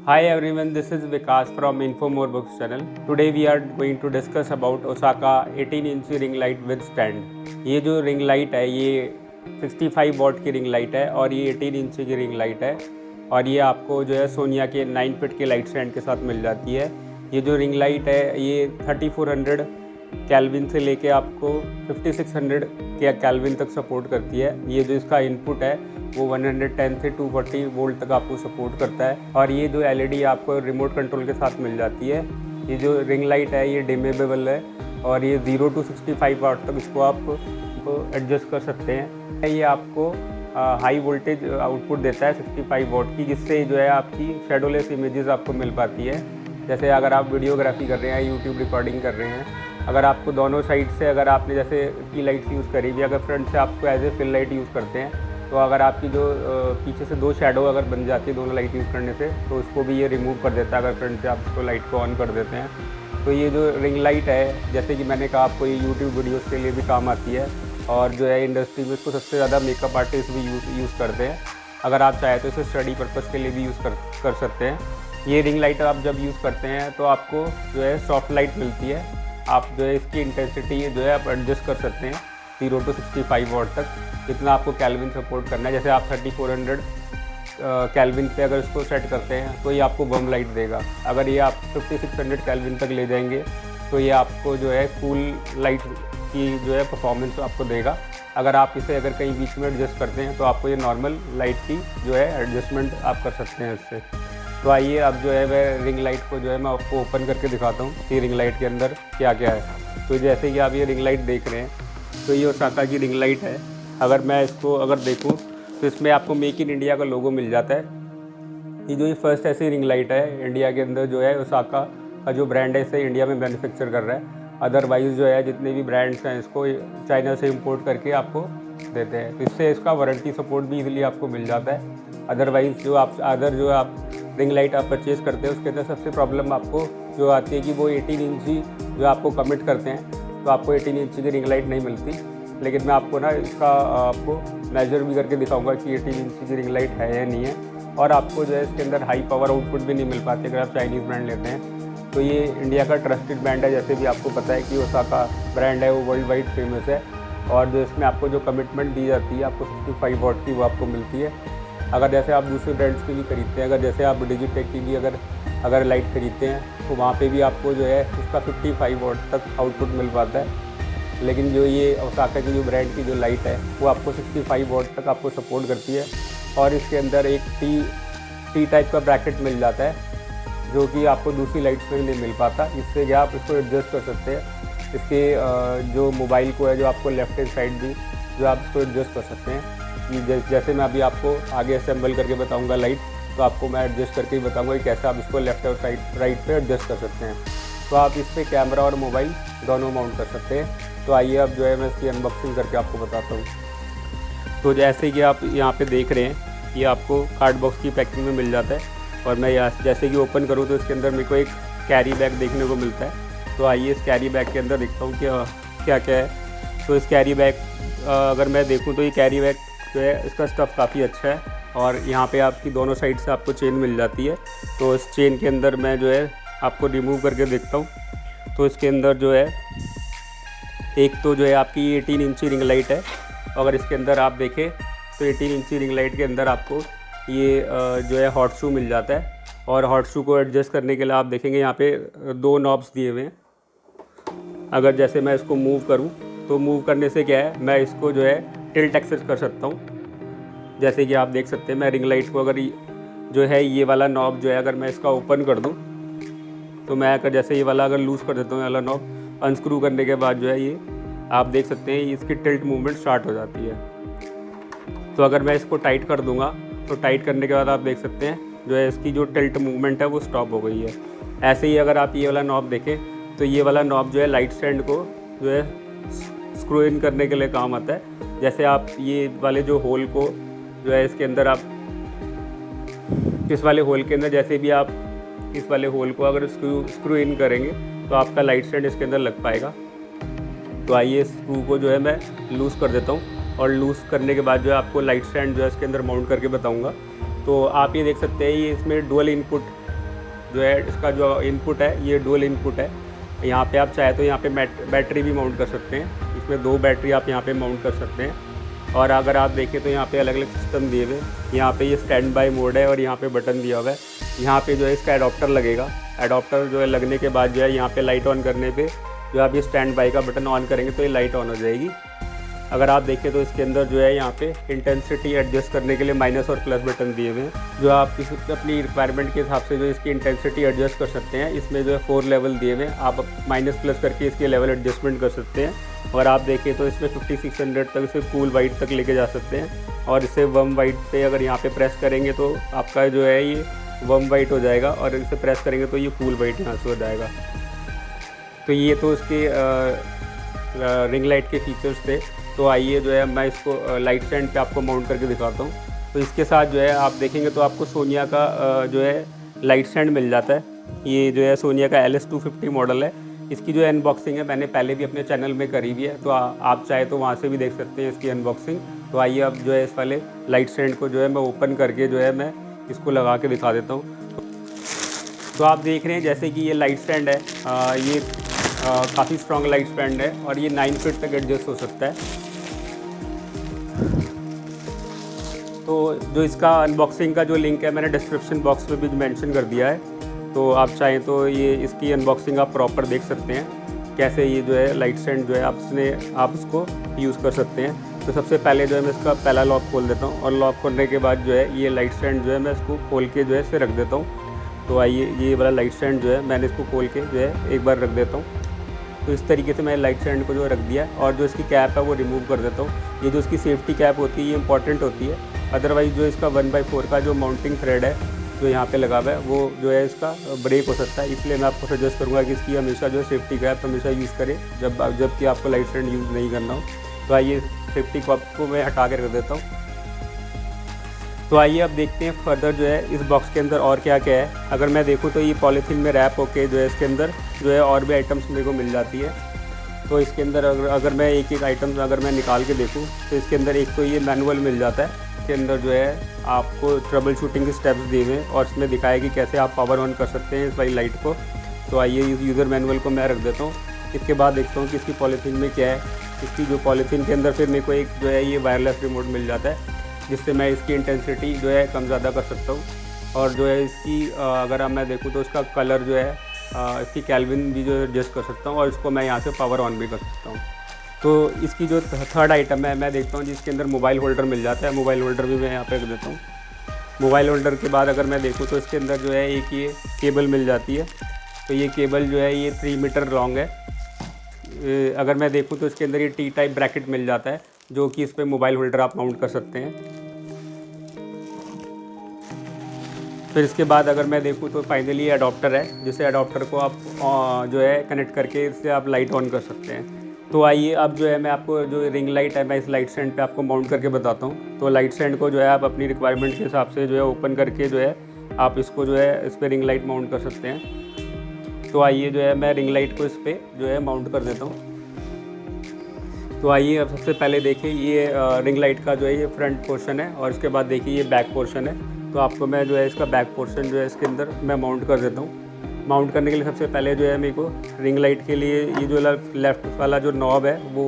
Hi everyone, this is Vikas from Infomore Books channel. Today we are going to discuss about Osaka 18-inch ring light with stand. ये जो ring light है ये 65 what की ring light है और ये 18 inch की ring light है और ये आपको जो है सोनिया के 9 फीट के लाइट स्टैंड के साथ मिल जाती है। ये जो रिंग लाइट है ये 3400 कैल्विन से लेके आपको 5600 के कैल्विन तक सपोर्ट करती है। ये जो इसका इनपुट है वो 110 से 240 वोल्ट तक आपको सपोर्ट करता है और ये जो एलईडी आपको रिमोट कंट्रोल के साथ मिल जाती है। ये जो रिंग लाइट है ये डिमेबल है और ये 0 to 65 वाट तक इसको आप एडजस्ट कर सकते हैं। ये आपको हाई वोल्टेज आउटपुट देता है 65 वॉट की, जिससे जो है आपकी शेडोलेस इमेजेस आपको मिल पाती है। जैसे अगर आप वीडियोग्राफी कर रहे हैं, यूट्यूब रिकॉर्डिंग कर रहे हैं, अगर आपको दोनों साइड से अगर आपने जैसे की लाइट्स यूज़ करी हुई, अगर फ्रंट से आपको as a fill light use करते हैं तो अगर आपकी जो पीछे से दो शेडो अगर बन जाती है दोनों लाइट यूज़ करने से तो उसको भी ये रिमूव कर देता है अगर फ्रंट से आप इसको लाइट को ऑन कर देते हैं। तो ये जो रिंग लाइट है जैसे कि मैंने कहा आपको ये यूट्यूब वीडियोज़ के लिए भी काम आती है और जो है इंडस्ट्री में इसको सबसे ज़्यादा मेकअप आर्टिस्ट भी यूज़ करते हैं। अगर आप चाहें तो इसे स्टडी पर्पज़ के लिए भी यूज़ कर सकते हैं। ये रिंग लाइट आप जब यूज़ करते हैं तो आपको जो है सॉफ्ट लाइट मिलती है। आप जो है इसकी इंटेंसिटी जो है आप एडजस्ट कर सकते हैं 0 to 65 वॉट तक, जितना आपको कैल्विन सपोर्ट करना है। जैसे आप 3400 कैल्विन पे अगर इसको सेट करते हैं तो ये आपको बम लाइट देगा। अगर ये आप 5600 कैल्विन तक ले जाएंगे तो ये आपको जो है कूल लाइट की जो है परफॉर्मेंस आपको देगा। अगर आप इसे अगर कहीं बीच में एडजस्ट करते हैं तो आपको ये नॉर्मल लाइट की जो है एडजस्टमेंट आप कर सकते हैं इससे। तो आइए अब जो है वह रिंग लाइट को जो है मैं आपको ओपन करके दिखाता हूँ कि रिंग लाइट के अंदर क्या क्या है। तो जैसे कि आप ये रिंग लाइट देख रहे हैं तो ये ओसाका की रिंग लाइट है। अगर मैं इसको अगर देखूँ तो इसमें आपको मेक इन इंडिया का लोगो मिल जाता है। ये जो ये फर्स्ट ऐसी रिंग लाइट है इंडिया के अंदर जो है ओसाका का जो ब्रांड है इसे इंडिया में मैन्युफैक्चर कर रहा है। अदरवाइज़ जो है जितने भी ब्रांड्स हैं इसको चाइना से इम्पोर्ट करके आपको देते हैं, तो इससे इसका वारंटी सपोर्ट भी इजीली आपको मिल जाता है। अदरवाइज़ जो आप रिंग लाइट आप परचेज़ करते हैं उसके अंदर सबसे प्रॉब्लम आपको जो आती है कि वो 18 इंच ही जो आपको कमिट करते हैं तो आपको 18 इंच की रिंग लाइट नहीं मिलती। लेकिन मैं आपको ना इसका आपको मेजर भी करके दिखाऊंगा कि 18 इंच की रिंग लाइट है या नहीं है। और आपको जो है इसके अंदर हाई पावर आउटपुट भी नहीं मिल पाते अगर आप चाइनीज़ ब्रांड लेते हैं। तो ये इंडिया का ट्रस्टेड ब्रांड है, जैसे भी आपको पता है कि ओसाका ब्रांड है वो वर्ल्ड वाइड फेमस है। और जो इसमें आपको जो कमिटमेंट दी जाती है आपको 65 वॉट की वो आपको मिलती है। अगर जैसे आप दूसरे ब्रांड्स की भी खरीदते हैं, अगर जैसे आप डिजिटेक की भी अगर लाइट खरीदते हैं तो वहाँ पे भी आपको जो है इसका 55 वॉट तक आउटपुट मिल पाता है। लेकिन जो ये ओसाका की जो ब्रांड की जो लाइट है वो आपको 65 वॉट तक आपको सपोर्ट करती है। और इसके अंदर एक टी टाइप का ब्रैकेट मिल जाता है जो कि आपको दूसरी लाइट्स में नहीं मिल पाता। इससे क्या आप इसको एडजस्ट कर सकते हैं। इसके जो मोबाइल को है जो आपको लेफ्ट हैंड साइड भी जो आप इसको एडजस्ट कर सकते हैं। कि जैसे मैं अभी आपको आगे असेंबल करके बताऊंगा लाइट, तो आपको मैं एडजस्ट करके ही बताऊंगा कि कैसे आप इसको लेफ्ट और राइट पे एडजस्ट कर सकते हैं। तो आप इस पर कैमरा और मोबाइल दोनों माउंट कर सकते हैं। तो आइए अब जो है मैं इसकी अनबॉक्सिंग करके आपको बताता हूँ। तो जैसे कि आप यहाँ पे देख रहे हैं ये आपको कार्ड बॉक्स की पैकिंग में मिल जाता है और मैं यहाँ जैसे कि ओपन करूँ तो इसके अंदर मेरे को एक कैरी बैग देखने को मिलता है। तो आइए इस कैरी बैग के अंदर देखता हूँ कि क्या क्या है। तो इस कैरी बैग अगर मैं देखूँ तो ये कैरी बैग जो है इसका स्टफ़ काफ़ी अच्छा है और यहाँ पे आपकी दोनों साइड से आपको चेन मिल जाती है। तो इस चेन के अंदर मैं जो है आपको रिमूव करके देखता हूँ। तो इसके अंदर जो है एक तो जो है आपकी 18 इंची रिंग लाइट है। अगर इसके अंदर आप देखें तो 18 इंची रिंग लाइट के अंदर आपको ये जो है हॉट शू मिल जाता है। और हॉट शू को एडजस्ट करने के लिए आप देखेंगे यहाँ पे दो नॉब्स दिए हुए हैं। अगर जैसे मैं इसको मूव करूँ तो मूव करने से क्या है मैं इसको जो है टिल्ट एक्सेस कर सकता हूँ। जैसे कि आप देख सकते हैं मैं रिंग लाइट को अगर जो है ये वाला नॉब जो है अगर मैं इसका ओपन कर दूँ तो मैं अगर जैसे ये वाला अगर लूज़ कर देता हूँ, ये वाला नॉब अनस्क्रू करने के बाद जो है ये आप देख सकते हैं इसकी टिल्ट मूवमेंट स्टार्ट हो जाती है। तो अगर मैं इसको टाइट कर दूंगा तो टाइट करने के बाद आप देख सकते हैं जो है इसकी जो टिल्ट मूवमेंट है वो स्टॉप हो गई है। ऐसे ही अगर आप ये वाला नॉब देखें तो ये वाला नॉब जो है लाइट स्टैंड को जो है स्क्रू इन करने के लिए काम आता है। जैसे आप ये वाले जो होल को जो है इसके अंदर आप इस वाले होल के अंदर जैसे भी आप इस वाले होल को अगर स्क्रू इन करेंगे तो आपका लाइट स्टैंड इसके अंदर लग पाएगा। तो आइए इस स्क्रू को जो है मैं लूज़ कर देता हूँ और लूज़ करने के बाद जो है आपको लाइट स्टैंड जो है इसके अंदर माउंट करके बताऊँगा। तो आप ये देख सकते हैं ये इसमें डुअल इनपुट जो है इसका जो इनपुट है ये डुअल इनपुट है। यहाँ पे आप चाहे तो यहाँ पे बैटरी भी माउंट कर सकते हैं, इसमें 2 बैटरी आप यहाँ पे माउंट कर सकते हैं। और अगर आप देखें तो यहाँ पे अलग अलग सिस्टम दिए हुए, यहाँ पे ये स्टैंड बाय मोड है और यहाँ पे बटन दिया हुआ है। यहाँ पे जो है इसका एडाप्टर लगेगा, एडाप्टर जो है लगने के बाद जो है यहाँ पे लाइट ऑन करने पे जो आप ये स्टैंड बाय का बटन ऑन करेंगे तो ये लाइट ऑन हो जाएगी। अगर आप देखें तो इसके अंदर जो है यहाँ पे इंटेंसिटी एडजस्ट करने के लिए माइनस और प्लस बटन दिए हुए हैं, जो आप अपनी रिक्वायरमेंट के हिसाब से जो इसकी इंटेंसिटी एडजस्ट कर सकते हैं। इसमें जो है 4 लेवल दिए हुए हैं, आप माइनस प्लस करके इसके लेवल एडजस्टमेंट कर सकते हैं। और आप देखें तो इसमें 5600 तक से कूल वाइट तक लेके जा सकते हैं। और इसे वर्म वाइट पे अगर यहाँ पे प्रेस करेंगे तो आपका जो है ये वर्म वाइट हो जाएगा, और इसे प्रेस करेंगे तो ये कूल वाइट यहाँ से हो जाएगा। तो ये तो इसके रिंग लाइट के फीचर्स थे। तो आइए जो है मैं इसको लाइट स्टैंड पे आपको माउंट करके दिखाता हूँ। तो इसके साथ जो है आप देखेंगे तो आपको सोनिया का जो है लाइट स्टैंड मिल जाता है। ये जो है सोनिया का LS250 मॉडल है। इसकी जो अनबॉक्सिंग है मैंने पहले भी अपने चैनल में करी हुई है, तो आप चाहे तो वहाँ से भी देख सकते हैं इसकी अनबॉक्सिंग। तो आइए अब जो है इस वाले लाइट स्टैंड को जो है मैं ओपन करके जो है मैं इसको लगा के दिखा देता हूँ। तो आप देख रहे हैं जैसे कि ये लाइट स्टैंड है, ये काफ़ी स्ट्रॉन्ग लाइट स्टैंड है और ये 9 फीट तक एडजस्ट हो सकता है। तो जो इसका अनबॉक्सिंग का जो लिंक है मैंने डिस्क्रिप्शन बॉक्स में भी मेंशन कर दिया है, तो आप चाहें तो ये इसकी अनबॉक्सिंग आप प्रॉपर देख सकते हैं कैसे ये जो है लाइट स्टैंड जो है आप उसको यूज़ कर सकते हैं। तो सबसे पहले जो है मैं इसका पहला लॉक खोल देता हूँ, और लॉक खोलने के बाद जो है ये लाइट स्टैंड जो है मैं इसको खोल के जो है इसे रख देता हूँ। तो आइए ये वाला लाइट स्टैंड जो है मैंने इसको खोल के जो है एक बार रख देता हूँ। तो इस तरीके से मैंने लाइट स्टैंड को जो रख दिया, और जो इसकी कैप है वो रिमूव कर देता हूँ। ये जो इसकी सेफ्टी कैप होती है ये इंपॉर्टेंट होती है, अदरवाइज़ जो इसका 1/4 का जो माउंटिंग थ्रेड है जो यहाँ पे लगा हुआ है वो जो है इसका ब्रेक हो सकता है। इसलिए मैं आपको सजेस्ट करूँगा कि इसकी हमेशा जो है सेफ्टी कैप हमेशा यूज़ करें जबकि आपको लाइट स्टैंड यूज़ नहीं करना हो। तो आइए सेफ्टी कैप को मैं हटा के रख देता हूँ। तो आइए अब देखते हैं फर्दर जो है इस बॉक्स के अंदर और क्या क्या है। अगर मैं देखूँ तो ये पॉलीथीन में रैप होके जो है इसके अंदर जो है और भी आइटम्स मेरे को मिल जाती है। तो इसके अंदर अगर मैं एक आइटम अगर मैं निकाल के देखूँ तो इसके अंदर एक तो ये मैनुअल मिल जाता है। इसके अंदर जो है आपको ट्रबल शूटिंग के स्टेप्स दिए हुए हैं और इसमें दिखाया कि कैसे आप पावर ऑन कर सकते हैं इस वाली लाइट को। तो आइए इस यूज़र मैनुअल को मैं रख देता हूँ। इसके बाद देखता हूँ कि इसकी पॉलीथीन में क्या है। इसकी जो पॉलीथीन के अंदर फिर मेरे को एक जो है ये वायरलेस रिमोट मिल जाता है, जिससे मैं इसकी इंटेंसिटी जो है कम ज़्यादा कर सकता हूँ। और जो है इसकी अगर मैं देखूँ तो इसका कलर जो है इसकी कैल्विन भी जो एडजस्ट कर सकता हूँ, और इसको मैं यहाँ से पावर ऑन भी कर सकता हूँ। तो इसकी जो थर्ड आइटम है मैं देखता हूँ जिसके अंदर मोबाइल होल्डर मिल जाता है। मोबाइल होल्डर भी मैं यहाँ पे रख देता हूँ। मोबाइल होल्डर के बाद अगर मैं देखूँ तो इसके अंदर जो है एक ये केबल मिल जाती है। तो ये केबल जो है ये 3 मीटर लॉन्ग है। अगर मैं देखूँ तो इसके अंदर ये T टाइप ब्रैकेट मिल जाता है, जो कि इस पर मोबाइल होल्डर आप माउंट कर सकते हैं। फिर इसके बाद अगर मैं देखूँ तो फाइनली अडॉप्टर है, जिसे अडॉप्टर को आप जो है कनेक्ट करके इससे आप लाइट ऑन कर सकते हैं। तो आइए अब जो है मैं आपको जो रिंग लाइट है मैं इस लाइट स्टैंड पे आपको माउंट करके बताता हूँ। तो लाइट स्टैंड को जो है आप अपनी रिक्वायरमेंट के हिसाब से जो है ओपन करके जो है आप इसको जो है इस पर रिंग लाइट माउंट कर सकते हैं। तो आइए जो है मैं रिंग लाइट को इस पर जो है माउंट कर देता हूँ। तो आइए अब सबसे पहले देखिए ये रिंग लाइट का जो है ये फ्रंट पोर्शन है, और इसके बाद देखिए ये बैक पोर्शन है। तो आपको मैं जो है इसका बैक पोर्शन जो है इसके अंदर मैं माउंट कर देता हूँ। माउंट करने के लिए सबसे पहले जो है मेरे को रिंग लाइट के लिए ये जो लेफ़्ट वाला जो नॉब है वो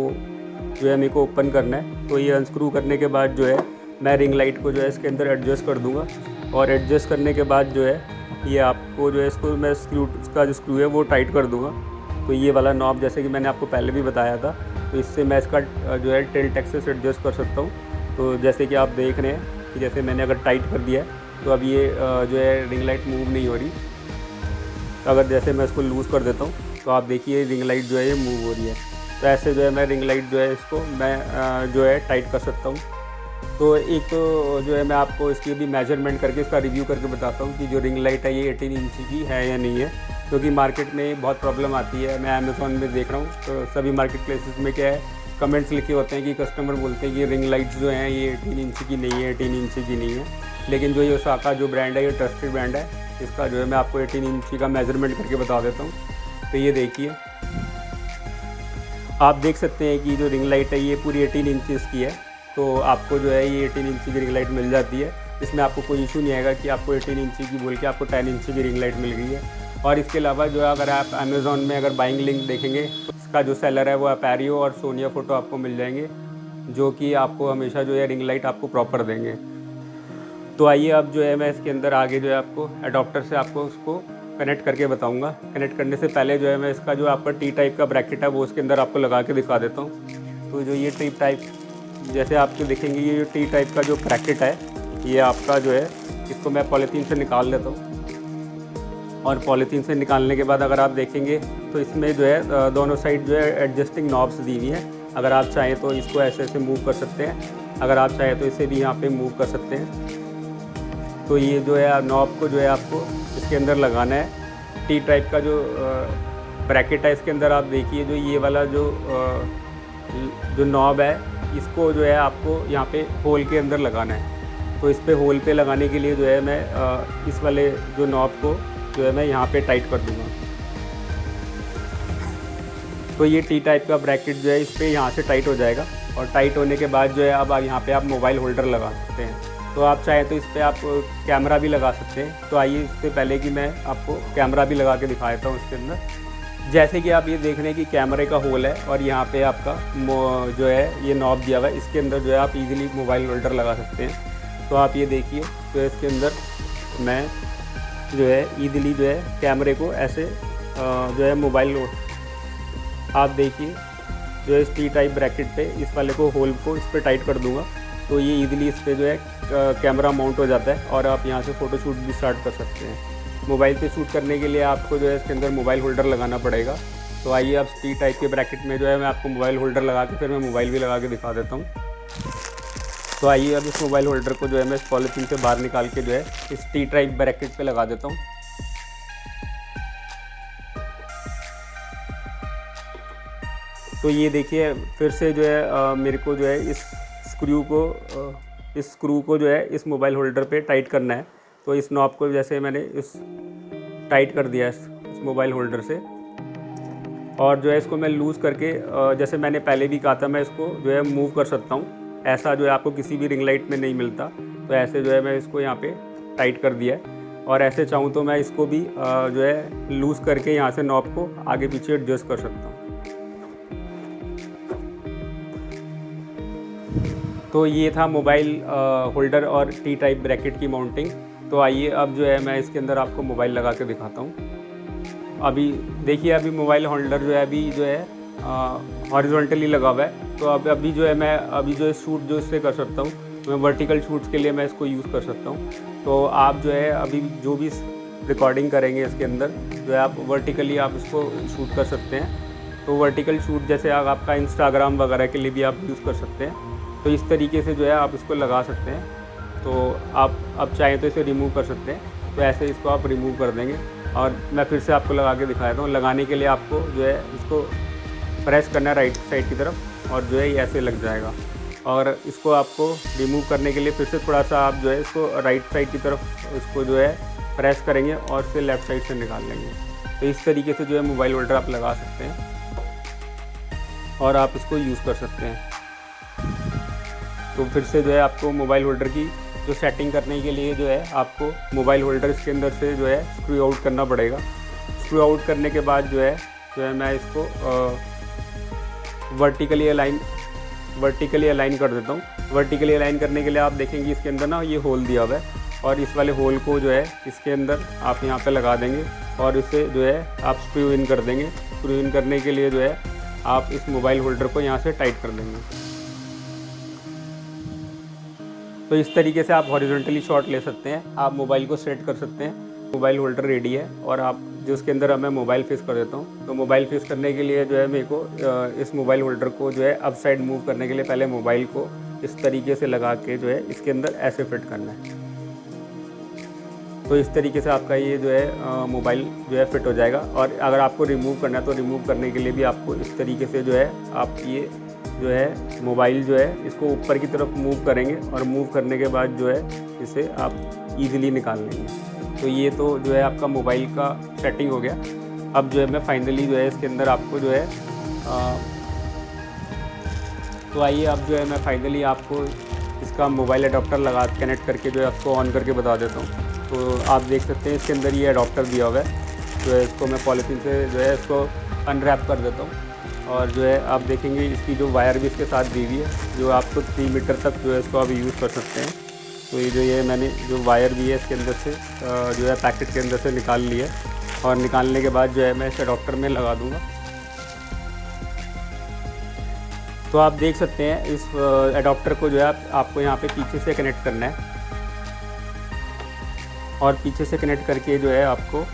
जो है मेरे को ओपन करना है। तो ये अनस्क्रू करने के बाद जो है मैं रिंग लाइट को जो है इसके अंदर एडजस्ट कर दूँगा, और एडजस्ट करने के बाद जो है ये आपको जो है इसको मैं इसका जो स्क्रू है वो टाइट कर दूँगा। तो ये वाला नॉब जैसे कि मैंने आपको पहले भी बताया था, तो इससे मैं इसका जो है टिल्ट एक्सेस एडजस्ट कर सकता हूँ। तो जैसे कि आप देख रहे हैं कि जैसे मैंने अगर टाइट कर दिया है तो अब ये जो है रिंग लाइट मूव नहीं हो रही। तो अगर जैसे मैं इसको लूज़ कर देता हूँ तो आप देखिए रिंग लाइट जो है ये मूव हो रही है। तो ऐसे जो है मैं रिंग लाइट जो है इसको मैं जो है टाइट कर सकता हूँ। तो एक तो जो है मैं आपको इसकी भी मेजरमेंट करके इसका रिव्यू करके बताता हूँ कि जो रिंग लाइट है ये 18 इंच की है या नहीं है, क्योंकि मार्केट में बहुत प्रॉब्लम आती है। मैं अमेज़ॉन में देख रहा हूँ तो सभी मार्केट प्लेसेस में क्या है कमेंट्स लिखे होते हैं कि कस्टमर बोलते हैं कि रिंग लाइट्स जो हैं ये 18 इंच की नहीं है, 18 इंच की नहीं है। लेकिन जो ये ओसाका जो ब्रांड है ये ट्रस्टेड ब्रांड है, इसका जो है मैं आपको 18 इंच का मेजरमेंट करके बता देता हूँ। तो ये देखिए आप देख सकते हैं कि जो रिंग लाइट है ये पूरी 18 इंचज़ की है। तो आपको जो है ये 18 इंच की रिंग लाइट मिल जाती है। इसमें आपको कोई इशू नहीं आएगा कि आपको 18 इंची की बोल के आपको 10 इंची की रिंग लाइट मिल गई है। और इसके अलावा जो है अगर आप अमेज़ॉन में अगर बाइंग लिंक देखेंगे तो इसका जो सेलर है वो अपैरियो और सोनिया फ़ोटो आपको मिल जाएंगे, जो कि आपको हमेशा जो है रिंग लाइट आपको प्रॉपर देंगे। तो आइए अब जो है मैं इसके अंदर आगे जो है आपको एडॉप्टर से आपको उसको कनेक्ट करके बताऊंगा। कनेक्ट करने से पहले जो है मैं इसका जो आपका टी टाइप का ब्रैकेट है वो उसके अंदर आपको लगा के दिखा देता हूँ। तो जो ये टी टाइप, जैसे आपको देखेंगे ये टी टाइप का जो ब्रैकेट है ये आपका जो है, इसको मैं पॉलीथीन से निकाल लेता हूँ। और पॉलीथीन से निकालने के बाद अगर आप देखेंगे तो इसमें जो है दोनों साइड जो है एडजस्टिंग नॉब्स दी हुई हैं। अगर आप चाहें तो इसको ऐसे ऐसे मूव कर सकते हैं, अगर आप चाहें तो इसे भी यहाँ पे मूव कर सकते हैं। तो ये जो है नॉब को जो है आपको इसके अंदर लगाना है। टी टाइप का जो ब्रैकेट है इसके अंदर आप देखिए जो ये वाला जो नॉब है इसको जो है आपको यहाँ पे होल के अंदर लगाना है। तो इस पे होल पे लगाने के लिए जो है मैं इस वाले जो नॉब को जो है मैं यहाँ पे टाइट कर दूँगा। तो ये टी टाइप का ब्रैकेट जो है इस पर यहाँ से टाइट हो जाएगा। और टाइट होने के बाद जो है अब यहाँ पे आप मोबाइल होल्डर लगा सकते हैं। तो आप चाहें तो इस पर आप कैमरा भी लगा सकते हैं। तो आइए इससे पहले कि मैं आपको कैमरा भी लगा के दिखा देता हूँ इसके अंदर। जैसे कि आप ये देख रहे हैं कि कैमरे का होल है और यहाँ पे आपका जो है ये नॉब दिया हुआ है, इसके अंदर जो है आप इजीली मोबाइल होल्डर लगा सकते हैं। तो आप ये देखिए तो इसके अंदर मैं जो है इजीली जो है कैमरे को ऐसे जो है मोबाइल, आप देखिए जो है इस टी टाइप ब्रैकेट पे इस वाले को होल को इस पर टाइट कर दूँगा। तो ये इजीली इस पर जो है कैमरा माउंट हो जाता है और आप यहाँ से फ़ोटो शूट भी स्टार्ट कर सकते हैं। मोबाइल पे शूट करने के लिए आपको जो है इसके अंदर मोबाइल होल्डर लगाना पड़ेगा। तो आइए अब टी टाइप के ब्रैकेट में जो है मैं आपको मोबाइल होल्डर लगा के फिर मैं मोबाइल भी लगा के दिखा देता हूँ। तो आइए अब इस मोबाइल होल्डर को जो है मैं इस पॉलीथीन से बाहर निकाल के जो है इस टी टाइप ब्रैकेट पे लगा देता हूँ। तो ये देखिए फिर से जो है मेरे को जो है इस स्क्रू को जो है इस मोबाइल होल्डर पे टाइट करना है। तो इस नॉब को जैसे मैंने इस टाइट कर दिया इस मोबाइल होल्डर से, और जो है इसको मैं लूज़ करके जैसे मैंने पहले भी कहा था मैं इसको जो है मूव कर सकता हूँ। ऐसा जो है आपको किसी भी रिंग लाइट में नहीं मिलता। तो ऐसे जो है मैं इसको यहाँ पे टाइट कर दिया है। और ऐसे चाहूँ तो मैं इसको भी जो है लूज़ करके यहाँ से नॉब को आगे पीछे एडजस्ट कर सकता हूँ। तो ये था मोबाइल होल्डर और टी टाइप ब्रैकेट की माउंटिंग। तो आइए अब जो है मैं इसके अंदर आपको मोबाइल लगा के दिखाता हूँ। अभी देखिए अभी मोबाइल होल्डर जो है अभी जो है हॉरिजॉन्टली लगा हुआ है। तो अब अभी जो है मैं अभी जो है शूट जो इससे कर सकता हूँ, मैं वर्टिकल शूट्स के लिए मैं इसको यूज़ कर सकता हूँ। तो आप जो है अभी जो भी रिकॉर्डिंग करेंगे इसके अंदर जो है आप वर्टिकली आप इसको शूट कर सकते हैं। तो वर्टिकल शूट जैसे आपका इंस्टाग्राम वगैरह के लिए भी आप यूज़ कर सकते हैं। तो इस तरीके से जो है आप इसको लगा सकते हैं। तो आप अब चाहें तो इसे रिमूव कर सकते हैं। तो ऐसे इसको आप रिमूव कर देंगे और मैं फिर से आपको लगा के दिखा देता हूँ। लगाने के लिए आपको जो है इसको प्रेस करना है राइट साइड की तरफ और जो है ये ऐसे लग जाएगा। और इसको आपको रिमूव करने के लिए फिर से थोड़ा सा आप जो है इसको राइट साइड की तरफ इसको जो है प्रेस करेंगे और फिर लेफ़्ट साइड से निकाल लेंगे। तो इस तरीके से जो है मोबाइल होल्डर आप लगा सकते हैं और आप इसको यूज़ कर सकते हैं। तो फिर से जो है आपको मोबाइल होल्डर की जो सेटिंग करने के लिए जो है आपको मोबाइल होल्डर इसके अंदर से जो है स्क्रू आउट करना पड़ेगा। स्क्रू आउट करने के बाद जो है मैं इसको वर्टिकली अलाइन कर देता हूँ। वर्टिकली अलाइन करने के लिए आप देखेंगे इसके अंदर ना ये होल दिया हुआ है और इस वाले होल को जो है इसके अंदर आप यहाँ पे लगा देंगे और इसे जो है आप स्क्रू इन कर देंगे। स्क्रू इन करने के लिए जो है आप इस मोबाइल होल्डर को यहाँ से टाइट कर देंगे। तो इस तरीके से आप हॉरिजॉन्टली शॉट ले सकते हैं। आप मोबाइल को सेट कर सकते हैं। मोबाइल होल्डर रेडी है और आप जो इसके अंदर अब मैं मोबाइल फिक्स कर देता हूँ। तो मोबाइल फिक्स करने के लिए जो है मेरे को इस मोबाइल होल्डर को जो है अप साइड मूव करने के लिए पहले मोबाइल को इस तरीके से लगा के जो है इसके अंदर ऐसे फिट करना है। तो इस तरीके से आपका ये जो है मोबाइल जो है फिट हो जाएगा। और अगर आपको रिमूव करना है तो रिमूव करने के लिए भी आपको इस तरीके से जो है आप ये जो है मोबाइल जो है इसको ऊपर की तरफ मूव करेंगे और मूव करने के बाद जो है इसे आप इजीली निकाल लेंगे। तो ये तो जो है आपका मोबाइल का सेटिंग हो गया। अब जो है मैं फाइनली जो है इसके अंदर आपको जो है तो आइए अब जो है मैं फाइनली आपको इसका मोबाइल अडोप्टर लगा कनेक्ट करके जो है आपको ऑन करके बता देता हूँ। तो आप देख सकते हैं इसके अंदर ये अडोप्टर दिया हुआ है। जो है इसको मैं पॉलीथीन से जो है इसको अनरैप कर देता हूँ और जो है आप देखेंगे इसकी जो वायर भी इसके साथ दी हुई है, जो आपको 3 मीटर तक जो है इसको आप यूज़ कर सकते हैं। तो ये मैंने जो वायर भी है इसके अंदर से जो है पैकेट के अंदर से निकाल लिया और निकालने के बाद जो है मैं इस अडोप्टर में लगा दूँगा। तो आप देख सकते हैं इस अडोप्टर को जो है आपको यहाँ पे पीछे से कनेक्ट करना है और पीछे से कनेक्ट करके जो है आपको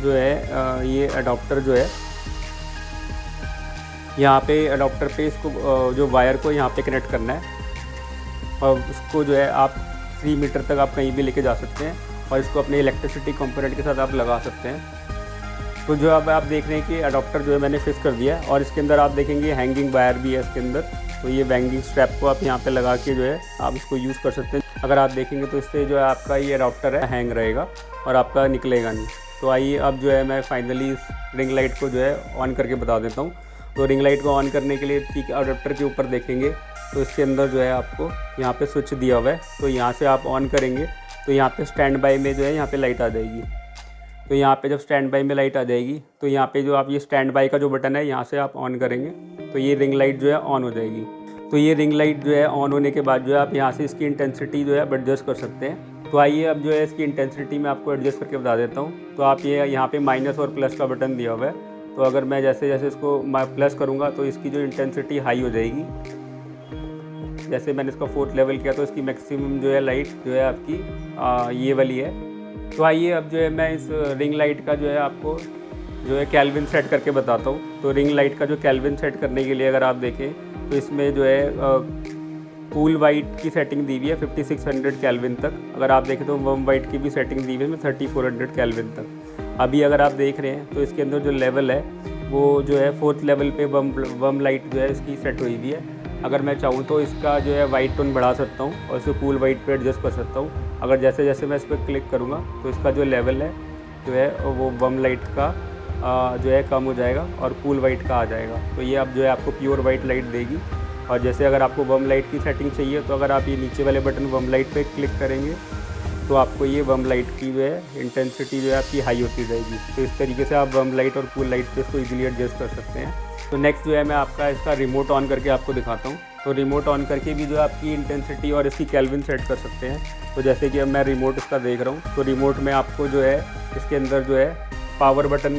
जो है ये अडोप्टर जो है यहाँ पे अडोप्टर पे इसको जो वायर को यहाँ पे कनेक्ट करना है और उसको जो है आप 3 मीटर तक आप कहीं भी लेके जा सकते हैं और इसको अपने इलेक्ट्रिसिटी कंपोनेंट के साथ आप लगा सकते हैं। तो जो अब आप देख रहे हैं कि अडोप्टर जो है मैंने फिक्स कर दिया है और इसके अंदर आप देखेंगे हैंगिंग वायर भी है इसके अंदर। तो ये हैंगिंग स्ट्रैप को आप यहाँ पे लगा के जो है आप इसको यूज़ कर सकते हैं। अगर आप देखेंगे तो इससे जो है आपका ये अडोप्टर है हैंग रहेगा और आपका निकलेगा नहीं। तो आइए अब जो है मैं फाइनली इस रिंग लाइट को जो है ऑन करके बता देता हूँ। तो रिंग लाइट को ऑन करने के लिए ठीक अडोप्टर के ऊपर देखेंगे तो इसके अंदर जो है आपको यहाँ पे स्विच दिया हुआ है। तो यहाँ से आप ऑन करेंगे तो यहाँ पे स्टैंड बाई में जो है यहाँ पे लाइट आ जाएगी। तो यहाँ पे जब स्टैंड बाई में लाइट आ जाएगी तो यहाँ पे जो आप ये स्टैंड बाई का जो बटन है यहाँ से आप ऑन करेंगे तो ये रिंग लाइट जो है ऑन हो जाएगी। तो ये रिंग लाइट जो है ऑन होने के बाद जो है आप यहाँ से इसकी इंटेंसिटी जो है एडजस्ट कर सकते हैं। तो आइए अब जो है इसकी इंटेंसिटी मैं आपको एडजस्ट करके बता देता हूँ। तो आप ये यहाँ पे माइनस और प्लस का बटन दिया हुआ है। तो अगर मैं जैसे जैसे इसको प्लस करूँगा तो इसकी जो इंटेंसिटी हाई हो जाएगी। जैसे मैंने इसका 4th लेवल किया तो इसकी मैक्सिमम जो है लाइट जो है आपकी ये वाली है। तो आइए अब जो है मैं इस रिंग लाइट का जो है आपको जो है केल्विन सेट करके बताता हूँ। तो रिंग लाइट का जो केल्विन सेट करने के लिए अगर आप देखें तो इसमें जो है कूल वाइट की सेटिंग दी हुई है 5600 केल्विन तक। अगर आप देखें तो वम वाइट की भी सेटिंग दी हुई है 3400 केल्विन तक। अभी अगर आप देख रहे हैं तो इसके अंदर जो लेवल है वो जो है 4th लेवल पे वम लाइट जो है इसकी सेट हुई हुई है। अगर मैं चाहूँ तो इसका जो है वाइट टोन बढ़ा सकता हूँ और इसे कूल वाइट पे एडजस्ट कर सकता हूँ। अगर जैसे जैसे मैं इस पर क्लिक करूँगा तो इसका जो लेवल है जो है वो वम लाइट का जो है कम हो जाएगा और कूल वाइट का आ जाएगा। तो ये अब जो है आपको प्योर वाइट लाइट देगी। और जैसे अगर आपको वम लाइट की सेटिंग चाहिए तो अगर आप ये नीचे वाले बटन वम लाइट पे क्लिक करेंगे तो आपको ये वम लाइट की जो है इंटेंसिटी जो है आपकी हाई होती जाएगी। तो इस तरीके से आप वम लाइट और कूल लाइट पे इसको इजीली एडजस्ट कर सकते हैं। तो नेक्स्ट जो है मैं आपका इसका रिमोट ऑन करके आपको दिखाता हूँ। तो रिमोट ऑन करके भी जो है आपकी इंटेंसिटी और इसकी केल्विन सेट कर सकते हैं। तो जैसे कि अब मैं रिमोट इसका देख रहा हूँ तो रिमोट में आपको जो है इसके अंदर जो है पावर बटन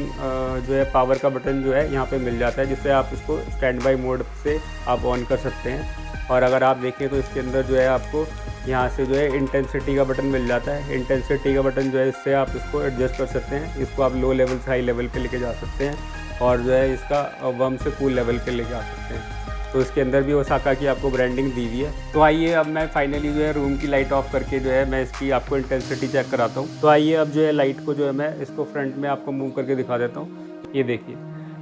जो है पावर का बटन जो है यहाँ पे मिल जाता है, जिससे आप इसको स्टैंड बाई मोड से आप ऑन कर सकते हैं। और अगर आप देखें तो इसके अंदर जो है आपको यहाँ से जो है इंटेंसिटी का बटन मिल जाता है। इंटेंसिटी का बटन जो है इससे आप इसको एडजस्ट कर सकते हैं। इसको आप लो लेवल से हाई लेवल पे लेके जा सकते हैं और जो है इसका वम से कूल लेवल पे लेके आ सकते हैं। तो इसके अंदर भी ओसाका की आपको ब्रांडिंग दी हुई है। तो आइए अब मैं फाइनली जो है रूम की लाइट ऑफ करके जो है मैं इसकी आपको इंटेंसिटी चेक कराता हूँ। तो आइए अब जो है लाइट को जो है मैं इसको फ्रंट में आपको मूव करके दिखा देता हूँ। ये देखिए,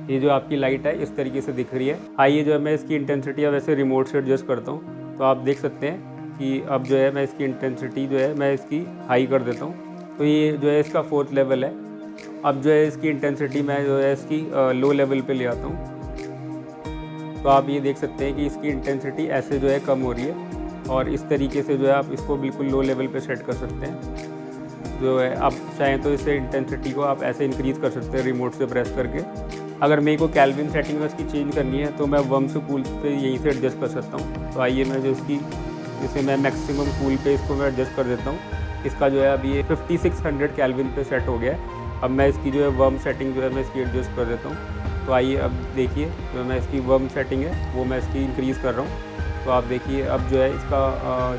ये जो आपकी लाइट है इस तरीके से दिख रही है। आइए जो है मैं इसकी इंटेंसिटी अब वैसे रिमोट से एडजस्ट करता हूँ। तो आप देख सकते हैं कि अब जो है मैं इसकी इंटेंसिटी जो है मैं इसकी हाई कर देता हूँ। तो ये जो है इसका 4th लेवल है। अब जो है इसकी इंटेंसिटी मैं जो है इसकी लो लेवल पे ले आता हूँ। तो आप ये देख सकते हैं कि इसकी इंटेंसिटी ऐसे जो है कम हो रही है और इस तरीके से जो है आप इसको बिल्कुल लो लेवल पे सेट कर सकते हैं। जो है आप चाहें तो इसे इंटेंसिटी को आप ऐसे इंक्रीज़ कर सकते हैं रिमोट से प्रेस करके। अगर मेरे को केल्विन सेटिंग में इसकी चेंज करनी है तो मैं वम से कूल पे यहीं से एडजस्ट कर सकता हूँ। तो आइए मैं जो इसकी जैसे मैं मैक्सिमम कूल पे इसको मैं एडजस्ट कर देता हूँ। इसका जो है अभी ये 5600 केल्विन पे सेट हो गया है। अब मैं इसकी जो है वम सेटिंग जो है मैं इसकी एडजस्ट कर देता हूँ। तो आइए अब देखिए जो मैं इसकी वम सेटिंग है वो मैं इसकी इंक्रीज़ कर रहा हूँ। तो आप देखिए अब जो है इसका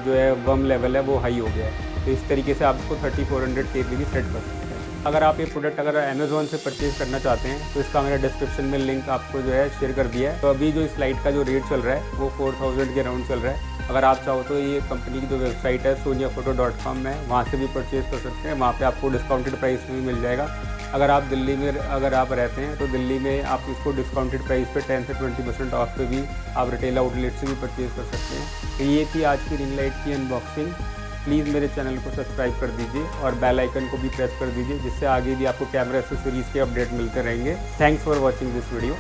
जो है वम लेवल है वो हाई हो गया है। तो इस तरीके से आप इसको 3400 केबी भी सेट कर सकते हैं। अगर आप ये प्रोडक्ट अगर अमेज़ॉन से परचेज़ करना चाहते हैं तो इसका मैंने डिस्क्रिप्शन में लिंक आपको जो है शेयर कर दिया है। तो अभी जो इस लाइट का जो रेट चल रहा है वो 4000 के अराउंड चल रहा है। अगर आप चाहो तो ये कंपनी की जो वेबसाइट है soniaphoto.com में वहाँ से भी परचेज़ कर सकते हैं। वहाँ पे आपको डिस्काउंटेड प्राइस में भी मिल जाएगा। अगर आप दिल्ली में अगर आप रहते हैं तो दिल्ली में आप इसको डिस्काउंटेड प्राइस पे 10 से 20% ऑफ पे भी आप रिटेल आउटलेट से भी परचेज़ कर सकते हैं। तो ये थी आज की रिंग लाइट की अनबॉक्सिंग। प्लीज़ मेरे चैनल को सब्सक्राइब कर दीजिए और बेल आइकन को भी प्रेस कर दीजिए, जिससे आगे भी आपको कैमरा एक्सेसरीज़ के अपडेट मिलते रहेंगे। Thanks for watching this video.